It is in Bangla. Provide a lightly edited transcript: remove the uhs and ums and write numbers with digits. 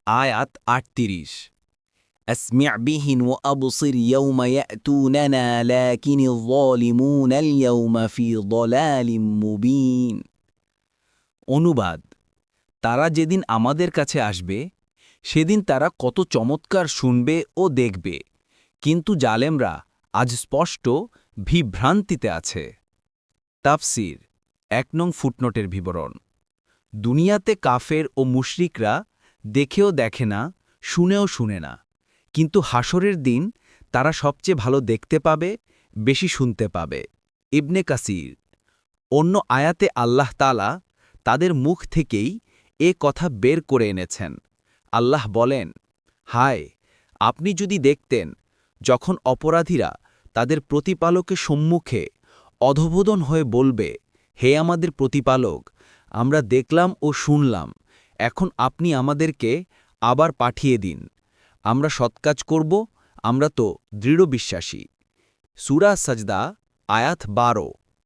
আয়াত ৩৮ أسمع بهم وأبصر يوم يأتوننا لكن الظالمون اليوم في ضلال مبين অনুবাদ তারা যেদিন আমাদের কাছে আসবে সেদিন তারা কত চমৎকার শুনবে ও দেখবে কিন্তু জালেমরা আজ স্পষ্ট বিভ্রান্তিতে আছে তাফসির ১ নং ফুটনোটের বিবরণ দুনিয়াতে কাফের ও মুশরিকরা দেখেও দেখে না শুনেও শুনে না কিন্তু হাসরের দিন তারা সবচেয়ে ভালো দেখতে পাবে বেশি শুনতে পাবে ইবনে কাসির অন্য আয়াতে আল্লাহ তাআলা তাদের মুখ থেকেই এ কথা বের করে এনেছেন আল্লাহ বলেন হায় আপনি যদি দেখতেন যখন অপরাধীরা তাদের প্রতিপালকের সম্মুখে অধবোধন হয়ে বলবে হে আমাদের প্রতিপালক আমরা দেখলাম ও শুনলাম এখন আপনি আমাদেরকে আবার পাঠিয়ে দিন আমরা সৎকাজ করব আমরা তো দৃঢ় বিশ্বাসী সূরা সাজদা আয়াত ১২